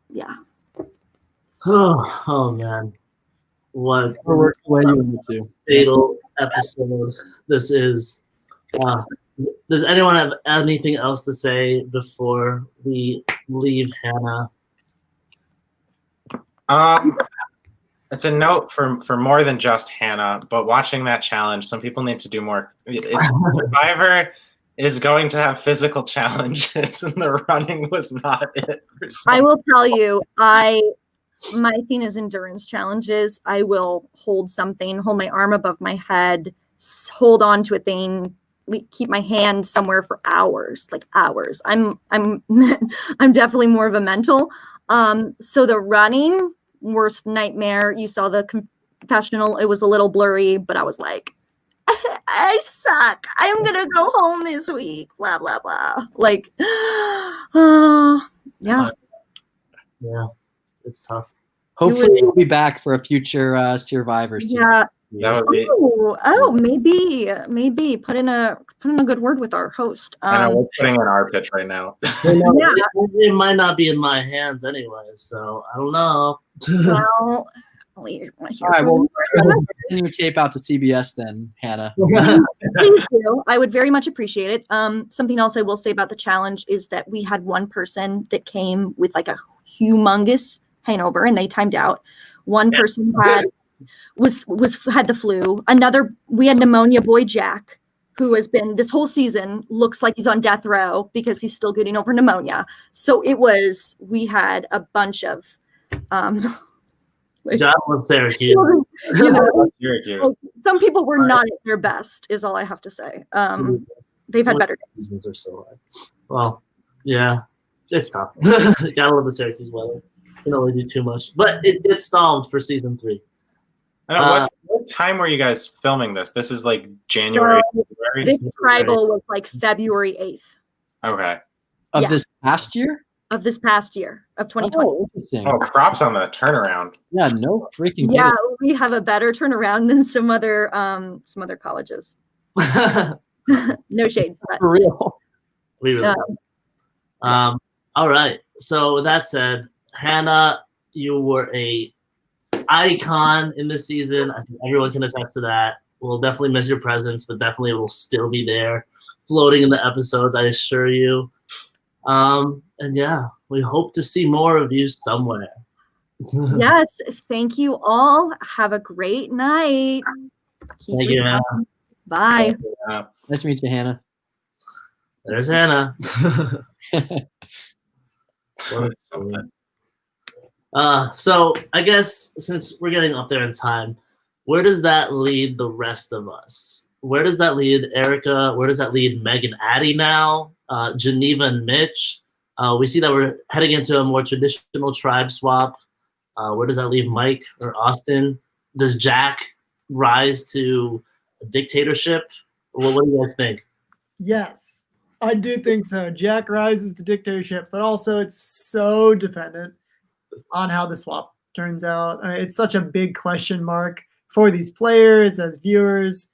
[SPEAKER 5] Yeah.
[SPEAKER 1] Oh man. What fatal episode this is. Does anyone have anything else to say before we leave Hannah?
[SPEAKER 3] It's a note for more than just Hannah, but watching that challenge, some people need to do more. Survivor is going to have physical challenges, and the running was not it.
[SPEAKER 5] I will tell you, my thing is endurance challenges. I will hold my arm above my head, hold on to a thing, keep my hand somewhere for hours, like hours. I'm definitely more of a mental. So the running, worst nightmare. You saw the confessional. It was a little blurry, but I was like, I suck. I'm going to go home this week. Blah, blah, blah. Like, yeah.
[SPEAKER 1] Yeah, it's tough.
[SPEAKER 4] Hopefully you'll be back for a future Survivor season.
[SPEAKER 5] Yeah.
[SPEAKER 3] That would be.
[SPEAKER 5] Maybe put in a good word with our host.
[SPEAKER 3] I know we're putting in our pitch right now.
[SPEAKER 5] Yeah.
[SPEAKER 1] It might not be in my hands anyway, so I don't know.
[SPEAKER 5] Well,
[SPEAKER 4] all right, well, send your tape out to CBS then, Hannah.
[SPEAKER 5] Please do. I would very much appreciate it. Something else I will say about the challenge is that we had one person that came with like a humongous hangover, and they timed out. One person had the flu. We had pneumonia boy Jack, who has been this whole season, looks like he's on death row because he's still getting over pneumonia. So we had a bunch of
[SPEAKER 1] Syracuse.
[SPEAKER 3] Syracuse.
[SPEAKER 5] Some people were not at their best, is all I have to say. They've had better days.
[SPEAKER 1] Seasons are so hard. Well, yeah, it's tough. Gotta love the Syracuse weather. Can only do too much, but it gets stalled for season 3.
[SPEAKER 3] What time were you guys filming this? This is like January.
[SPEAKER 5] So this tribal was like February 8th.
[SPEAKER 3] Okay.
[SPEAKER 4] Of this past year?
[SPEAKER 5] Of this past year of 2020.
[SPEAKER 4] Oh, interesting.
[SPEAKER 3] Oh, props on the turnaround.
[SPEAKER 4] Yeah, no freaking.
[SPEAKER 5] Yeah, we have a better turnaround than some other colleges. No shade. But,
[SPEAKER 4] for real.
[SPEAKER 1] All right. So with that said, Hannah, you were a icon in this season. I think everyone can attest to that. We'll definitely miss your presence, but definitely will still be there, floating in the episodes, I assure you. And yeah, we hope to see more of you somewhere.
[SPEAKER 5] Yes, thank you all. Have a great night.
[SPEAKER 1] Thank you, Hannah.
[SPEAKER 5] Bye.
[SPEAKER 4] Nice to meet you, Hannah.
[SPEAKER 1] There's Hannah.
[SPEAKER 3] Something.
[SPEAKER 1] So I guess since we're getting up there in time, where does that lead the rest of us? Where does that lead Erica? Where does that lead Meg and Addie now? Geneva and Mitch? We see that we're heading into a more traditional tribe swap. Where does that leave Mike or Austin? Does Jack rise to a dictatorship? Well, what do you guys think?
[SPEAKER 2] Yes, I do think so. Jack rises to dictatorship, but also it's so dependent on how the swap turns out. It's such a big question mark for these players as viewers.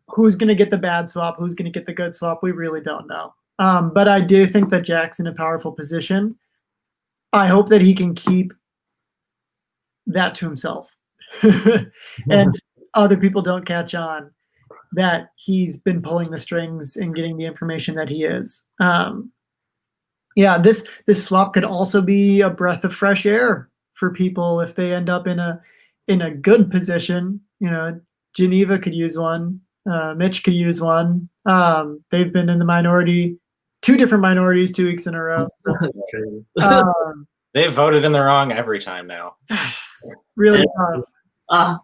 [SPEAKER 2] Who's going to get the bad swap? Who's going to get the good swap? We really don't know. But I do think that Jack's in a powerful position. I hope that he can keep that to himself and other people don't catch on that he's been pulling the strings and getting the information that he is. Yeah, this swap could also be a breath of fresh air for people if they end up in a good position. You know, Geneva could use one. Mitch could use one. They've been in the minority, 2 different minorities 2 weeks in a row. So,
[SPEAKER 3] They voted in the wrong every time now.
[SPEAKER 2] really tough.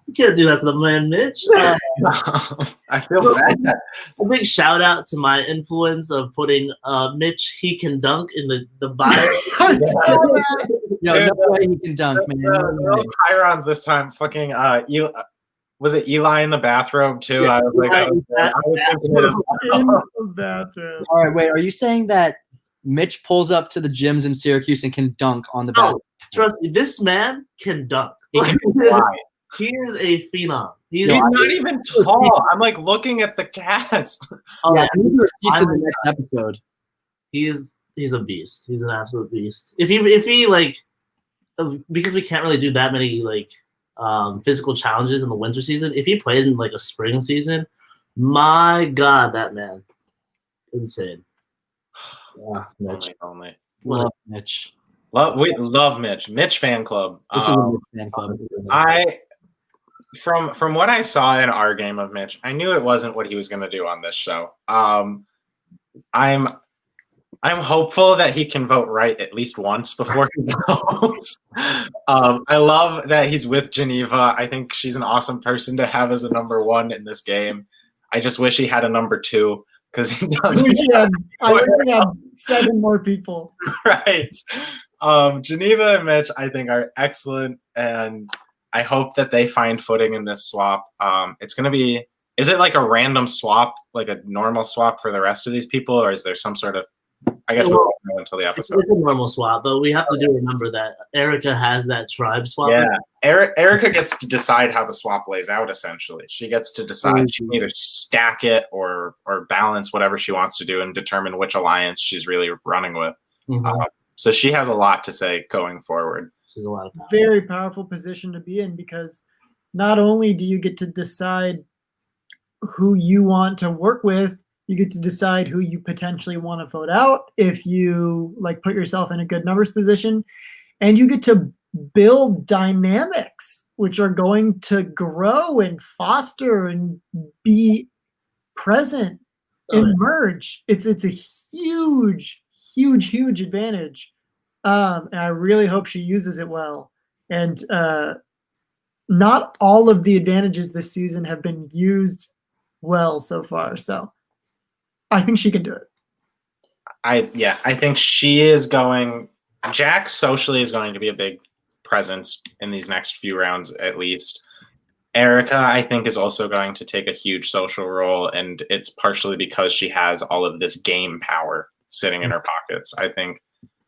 [SPEAKER 1] You can't do that to the man, Mitch.
[SPEAKER 3] I feel bad.
[SPEAKER 1] A big shout out to my influence of putting Mitch he can dunk in the bio.
[SPEAKER 4] No way he can dunk, man.
[SPEAKER 3] No Chirons this time. Fucking was it Eli in the bathrobe too?
[SPEAKER 1] Yeah,
[SPEAKER 3] I was like, I was thinking it as well.
[SPEAKER 2] In the bathroom.
[SPEAKER 4] All right, wait. Are you saying that Mitch pulls up to the gyms in Syracuse and can dunk on the basketball?
[SPEAKER 1] Trust me, this man can dunk.
[SPEAKER 3] He can fly.
[SPEAKER 1] He is a phenom. He's
[SPEAKER 3] He's not even tall. I'm like looking at the cast.
[SPEAKER 4] Yeah, I need the receipts in the next episode.
[SPEAKER 1] He's a beast. He's an absolute beast. If he like, because we can't really do that many like physical challenges in the winter season. If he played in like a spring season, my God, that man, insane. Yeah, Mitch.
[SPEAKER 3] Only.
[SPEAKER 4] Love Mitch.
[SPEAKER 3] We love Mitch. Mitch fan club.
[SPEAKER 4] This is a Mitch fan club.
[SPEAKER 3] From what I saw in our game of Mitch, I knew it wasn't what he was going to do on this show. I'm hopeful that he can vote right at least once before he goes. I love that he's with Geneva. I think she's an awesome person to have as a number 1 in this game. I just wish he had a number 2 because he doesn't.
[SPEAKER 2] I wish we had 7 more people.
[SPEAKER 3] Right. Geneva and Mitch, I think, are excellent, and I hope that they find footing in this swap. It's going to be, is it like a random swap, like a normal swap for the rest of these people, or is there some sort of, I guess we won't know until the episode.
[SPEAKER 1] It's a normal swap, but we have to remember that Erica has that tribe swap.
[SPEAKER 3] Yeah, Erica gets to decide how the swap lays out, essentially. She gets to decide. She can either stack it or balance whatever she wants to do and determine which alliance she's really running with.
[SPEAKER 1] Mm-hmm.
[SPEAKER 3] So she has a lot to say going forward.
[SPEAKER 1] She's a lot of power.
[SPEAKER 2] Very powerful position to be in because not only do you get to decide who you want to work with, you get to decide who you potentially want to vote out if you like put yourself in a good numbers position, and you get to build dynamics which are going to grow and foster and be present and merge. It's a huge advantage. And I really hope she uses it well. And not all of the advantages this season have been used well so far. So I think she can do it.
[SPEAKER 3] I think she is going. Jack socially is going to be a big presence in these next few rounds, at least. Erica, I think, is also going to take a huge social role, and it's partially because she has all of this game power sitting in her pockets. I think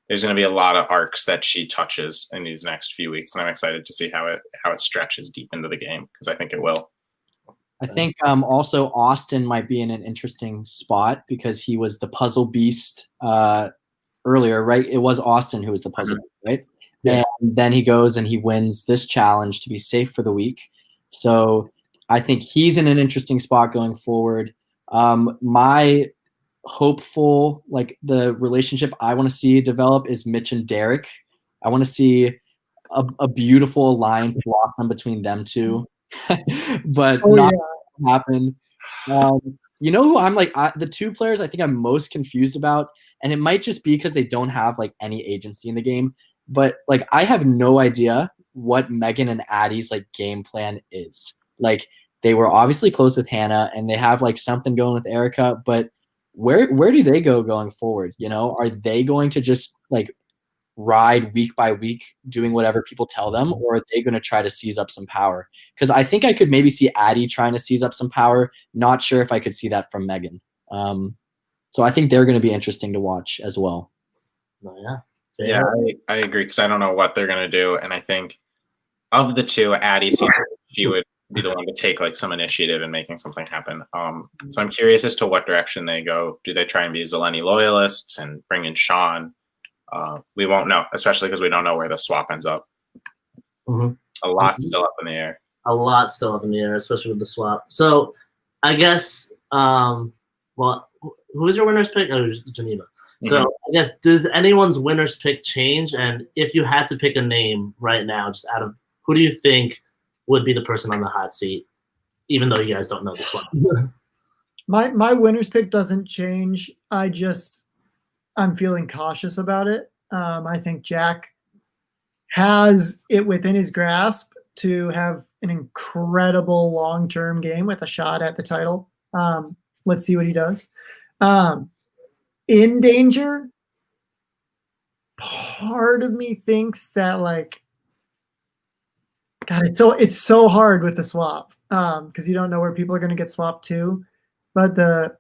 [SPEAKER 3] there's going to be a lot of arcs that she touches in these next few weeks, and I'm excited to see how it stretches deep into the game, because I think it will.
[SPEAKER 4] I think also Austin might be in an interesting spot because he was the puzzle beast earlier, right? It was Austin who was the puzzle beast, right? Yeah. And then he goes and he wins this challenge to be safe for the week. So I think he's in an interesting spot going forward. My hopeful, like the relationship I want to see develop is Mitch and Derek. I want to see a beautiful alliance blossom between them two. But not happen. You know who I'm like, the two players I think I'm most confused about, and it might just be because they don't have like any agency in the game, but like I have no idea what Megan and Addie's like game plan is. Like they were obviously close with Hannah and they have like something going with Erica, but where do they go going forward? You know, are they going to just like ride week by week doing whatever people tell them, or are they going to try to seize up some power? Because I think I could maybe see Addie trying to seize up some power. Not sure if I could see that from Megan. So I think they're going to be interesting to watch as well.
[SPEAKER 1] Oh,
[SPEAKER 3] Yeah, I agree because I don't know what they're going to do. And I think of the two, Addie seems like she would be the one to take like some initiative in making something happen. So I'm curious as to what direction they go. Do they try and be Zeleny loyalists and bring in Sean? We won't know, especially because we don't know where the swap ends up.
[SPEAKER 1] Mm-hmm.
[SPEAKER 3] A lot's still up in the air.
[SPEAKER 1] A lot still up in the air, especially with the swap. So I guess, well, who's your winner's pick? Oh, Geneva. So I guess, does anyone's winner's pick change? And if you had to pick a name right now, just out of who do you think would be the person on the hot seat, even though you guys don't know the swap?
[SPEAKER 2] My winner's pick doesn't change. I'm feeling cautious about it. I think Jack has it within his grasp to have an incredible long-term game with a shot at the title. Let's see what he does. In danger, part of me thinks that like, God, it's so hard with the swap because you don't know where people are going to get swapped to. But the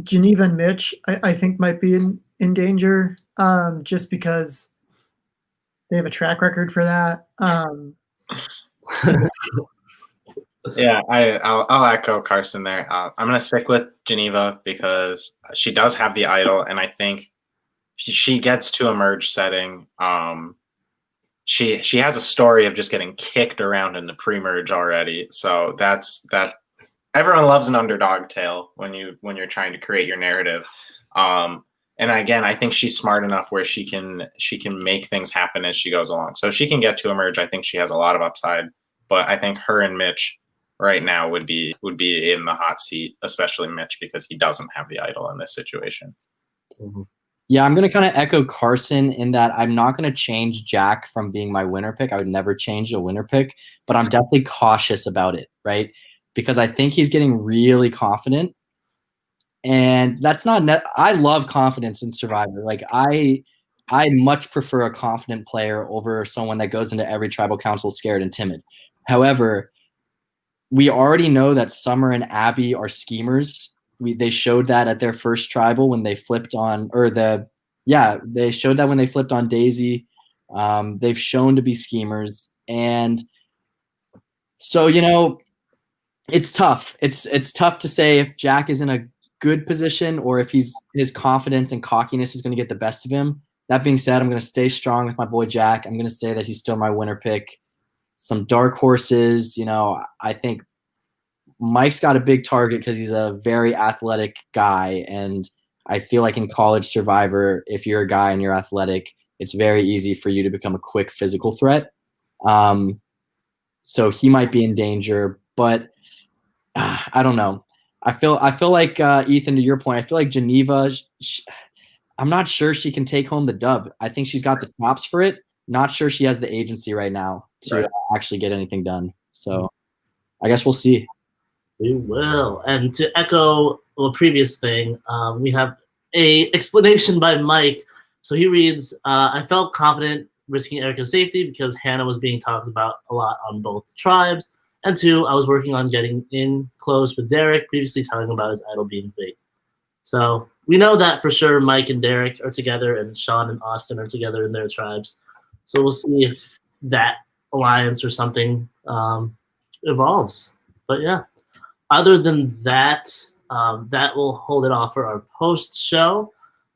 [SPEAKER 2] Geneva and Mitch, I think might be in danger just because they have a track record for that.
[SPEAKER 3] Yeah, I'll echo Carson there. I'm going to stick with Geneva because she does have the idol, and I think she gets to a merge setting. She has a story of just getting kicked around in the pre-merge already, so that's that. Everyone loves an underdog tale when you're trying to create your narrative. And again, I think she's smart enough where she can make things happen as she goes along. So if she can get to a merge, I think she has a lot of upside. But I think her and Mitch right now would be in the hot seat, especially Mitch because he doesn't have the idol in this situation.
[SPEAKER 1] Mm-hmm.
[SPEAKER 4] Yeah, I'm going to kind of echo Carson in that I'm not going to change Jack from being my winner pick. I would never change a winner pick, but I'm definitely cautious about it, right? Because I think he's getting really confident. And that's not I love confidence in Survivor. Like I much prefer a confident player over someone that goes into every tribal council scared and timid. However, we already know that Summer and Abby are schemers. They showed that at their first tribal when they flipped on they showed that when they flipped on Daisy. They've shown to be schemers. And so, you know, it's tough. It's tough to say if Jack is in a good position or if his confidence and cockiness is going to get the best of him. That being said, I'm going to stay strong with my boy Jack. I'm going to say that he's still my winner pick. Some dark horses, you know, I think Mike's got a big target because he's a very athletic guy. And I feel like in college Survivor, if you're a guy and you're athletic, it's very easy for you to become a quick physical threat. So he might be in danger, but I don't know. I feel like Ethan, to your point, I feel like Geneva, I'm not sure she can take home the dub. I think she's got the chops for it. Not sure she has the agency right now to actually get anything done. So I guess we'll see.
[SPEAKER 1] We will. And to echo the previous thing, we have a explanation by Mike. So he reads, I felt confident risking Erica's safety because Hannah was being talked about a lot on both tribes. And 2, I was working on getting in close with Derek, previously telling him about his idol being fake. So we know that for sure Mike and Derek are together and Sean and Austin are together in their tribes. So we'll see if that alliance or something evolves. But yeah, other than that, that will hold it off for our post-show.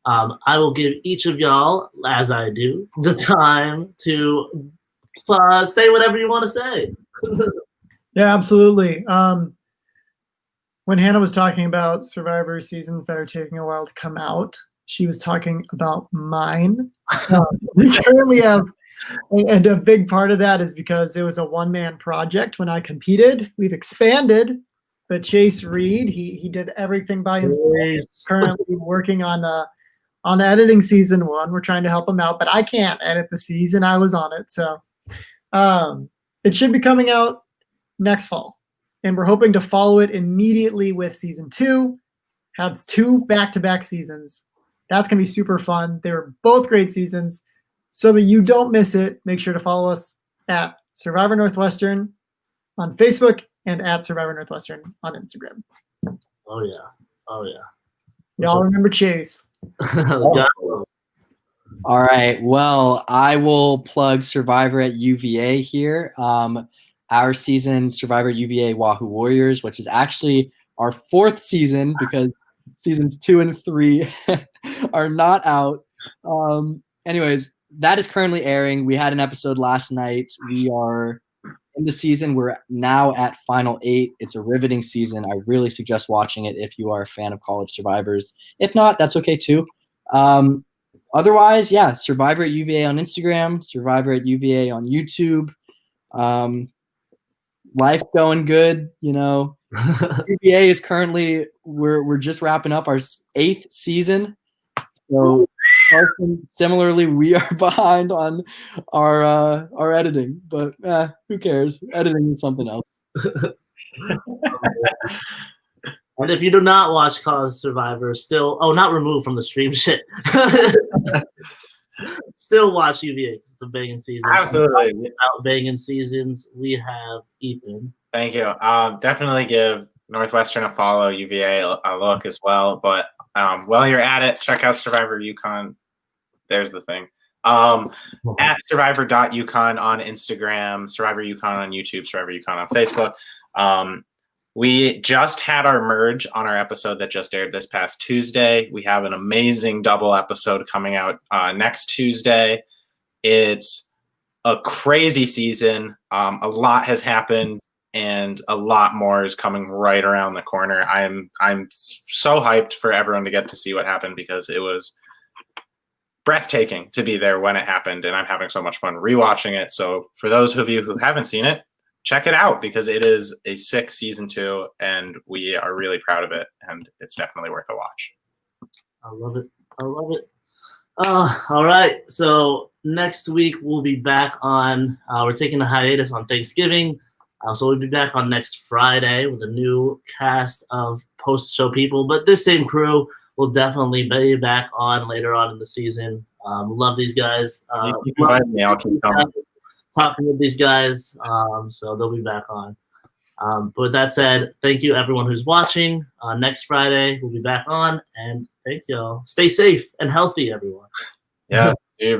[SPEAKER 1] I will give each of y'all, as I do, the time to say whatever you want to say.
[SPEAKER 2] Yeah, absolutely. When Hannah was talking about Survivor seasons that are taking a while to come out, she was talking about mine. We currently have And a big part of that is because it was a one-man project when I competed. We've expanded, but Chase Reed, he did everything by himself. He's currently working on editing season 1. We're trying to help him out, but I can't edit the season. I was on it. So it should be coming out next fall. And we're hoping to follow it immediately with season 2. Have 2 back-to-back seasons. That's going to be super fun. They were both great seasons. So that you don't miss it, make sure to follow us at Survivor Northwestern on Facebook and at Survivor Northwestern on Instagram.
[SPEAKER 1] Oh, yeah. Oh, yeah.
[SPEAKER 2] Y'all remember Chase.
[SPEAKER 4] All right. Well, I will plug Survivor at UVA here. Our season, Survivor UVA Wahoo Warriors, which is actually our 4th season because seasons 2 and 3 are not out. Anyways, that is currently airing. We had an episode last night. We are in the season. We're now at Final 8. It's a riveting season. I really suggest watching it if you are a fan of college survivors. If not, that's okay too. Otherwise, yeah, Survivor at UVA on Instagram, Survivor at UVA on YouTube. Life going good, you know. UVA is currently we're just wrapping up our 8th season. So similarly, we are behind on our editing, but who cares? Editing is something else.
[SPEAKER 1] And if you do not watch College Survivor, not removed from the stream, shit. Still watch UVA. It's a banging season.
[SPEAKER 3] Absolutely.
[SPEAKER 1] Without banging seasons, we have Ethan.
[SPEAKER 3] Thank you. Definitely give Northwestern a follow, UVA a look as well. But while you're at it, check out Survivor UConn. There's the thing. At survivor.uconn on Instagram, Survivor UConn on YouTube, Survivor UConn on Facebook. We just had our merge on our episode that just aired this past Tuesday. We have an amazing double episode coming out next Tuesday. It's a crazy season. A lot has happened, and a lot more is coming right around the corner. I'm so hyped for everyone to get to see what happened because it was breathtaking to be there when it happened, and I'm having so much fun rewatching it. So for those of you who haven't seen it, check it out because it is a sick season 2, and we are really proud of it, and it's definitely worth a watch.
[SPEAKER 1] I love it. I love it. All right. So next week we'll be back on. We're taking a hiatus on Thanksgiving. So we'll be back on next Friday with a new cast of post-show people. But this same crew will definitely be back on later on in the season. Love these guys.
[SPEAKER 3] You can invite me. I'll keep coming.
[SPEAKER 1] Talking with these guys. So they'll be back on. But with that said, thank you everyone who's watching. Next Friday we'll be back on. And thank y'all. Stay safe and healthy, everyone.
[SPEAKER 3] Yeah, do your best.